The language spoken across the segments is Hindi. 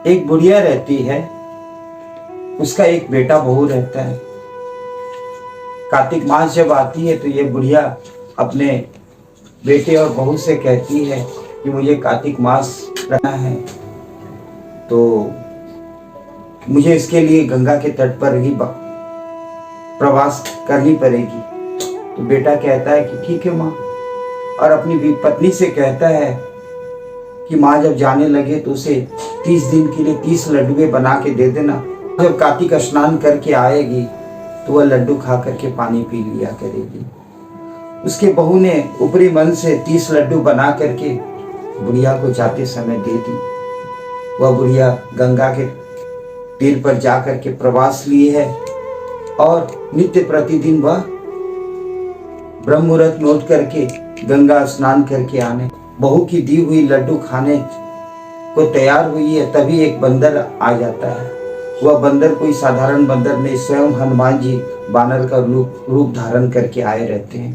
एक बुढ़िया रहती है, उसका एक बेटा बहू रहता है। कार्तिक मास जब आती है तो ये बुढ़िया अपने बेटे और बहू से कहती है कि मुझे कार्तिक मास रहना है, तो मुझे इसके लिए गंगा के तट पर ही प्रवास करनी पड़ेगी। तो बेटा कहता है कि ठीक है माँ, और अपनी पत्नी से कहता है कि माँ जब जाने लगे तो उसे 30 दिन के लिए 30 लड्डुएं बना के दे देना। जब कार्तिक स्नान करके आएगी तो वह लड्डू खा करके पानी पी लिया करेगी। उसके बहू ने ऊपरी मन से 30 लड्डू बना करके बुढ़िया को जाते समय दे दी। वह बुढ़िया गंगा के तीर पर जा करके प्रवास लिए है और नित्य प्रतिदिन वह ब्रह्म मुहूर्त में उठ करके गंगा स्नान करके आने बहू की दी हुई लड्डू खाने को तैयार हुई है। तभी एक बंदर आ जाता है। वह बंदर कोई साधारण बंदर नहीं, स्वयं हनुमान जी बानर का रूप धारण करके आए रहते हैं।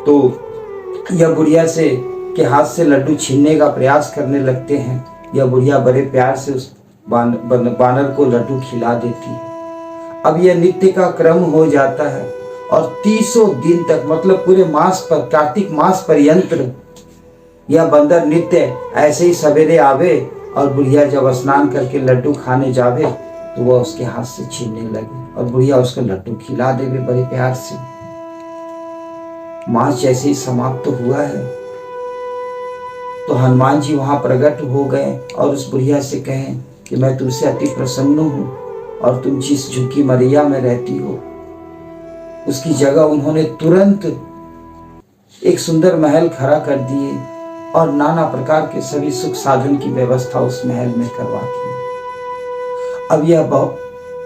तो यह बुढ़िया से के हाथ से लड्डू छीनने का प्रयास करने लगते हैं। यह बुढ़िया बड़े प्यार से उस बानर को लड्डू खिला देती है। अब यह नित्य का क्रम हो जाता है और 30 दिन तक, मतलब पूरे मास पर, कार्तिक मास पर्यंत यह बंदर नित्य ऐसे ही सवेरे आवे और बुढ़िया जब स्नान करके लड्डू खाने जावे तो वह उसके हाथ से छीनने लगे और बुढ़िया उसको लड्डू खिला देवे बड़े प्यार से। मास जैसे ही समाप्त हुआ है तो हनुमान जी वहां प्रकट हो गए और उस बुढ़िया से कहें कि मैं तुमसे अति प्रसन्न हूं और तुम जिस झुग्गी मरैया में रहती हो उसकी जगह उन्होंने तुरंत एक सुंदर महल खड़ा कर दिए और नाना प्रकार के सभी सुख साधन की व्यवस्था उस महल में करवा दी। अब यह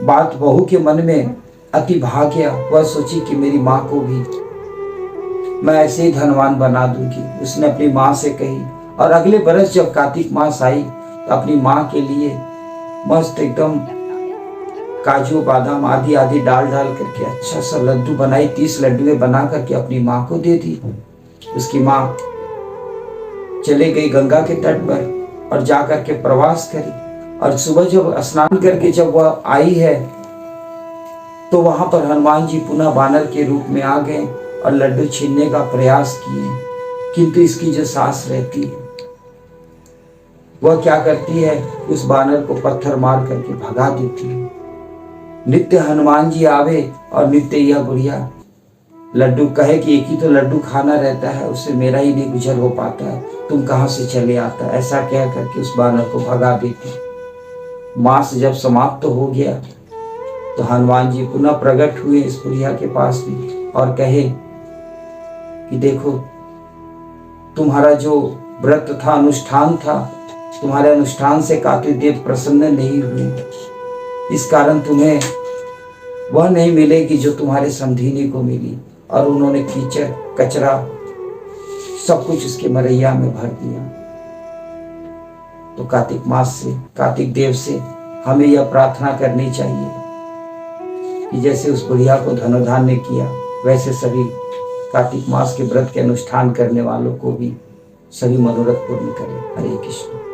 बात बहू के मन में अति भा गया। वह सोची कि मेरी माँ को भी मैं ऐसे ही धनवान बना दूंगी। उसने अपनी माँ से कही और अगले बरस जब कार्तिक मास आई तो अपनी माँ के लिए मस्त एकदम काजू बादाम आदि आदि डाल करके अच्छा सा लड्डू बनाई। 30 लड्डुएं बना करके अपनी माँ को दे दी। उसकी माँ चले गई गंगा के तट पर और जा करके प्रवास करी और सुबह जब स्नान करके जब वह आई है तो वहां पर हनुमान जी पुनः बानर के रूप में आ गए और लड्डू छीनने का प्रयास किए, किंतु इसकी जो सास रहती है वह क्या करती है, उस बानर को पत्थर मार करके भगा देती है। नित्य हनुमान जी आवे और नित्य यह बुढ़िया लड्डू कहे कि एक ही तो लड्डू खाना रहता है, उससे मेरा ही नहीं गुजर हो पाता है, तुम कहाँ से चले आता, ऐसा कह करके उस बानर को भगा देती। मास जब समाप्त हो गया तो हनुमान जी पुनः प्रकट हुए इस बुढ़िया के पास भी और कहे कि देखो तुम्हारा जो व्रत था, अनुष्ठान था, तुम्हारे अनुष्ठान से कार्तिक देव प्रसन्न नहीं हुए, इस कारण तुम्हें वह नहीं मिलेगी जो तुम्हारे समधिनी को मिली। और उन्होंने कीचड़ कचरा सब कुछ उसके मरैया में भर दिया। तो कार्तिक मास से, कार्तिक देव से हमें यह प्रार्थना करनी चाहिए कि जैसे उस बुढ़िया को धनोधान्य किया वैसे सभी कार्तिक मास के व्रत के अनुष्ठान करने वालों को भी सभी मनोरथ पूर्ण करें। हरे कृष्ण।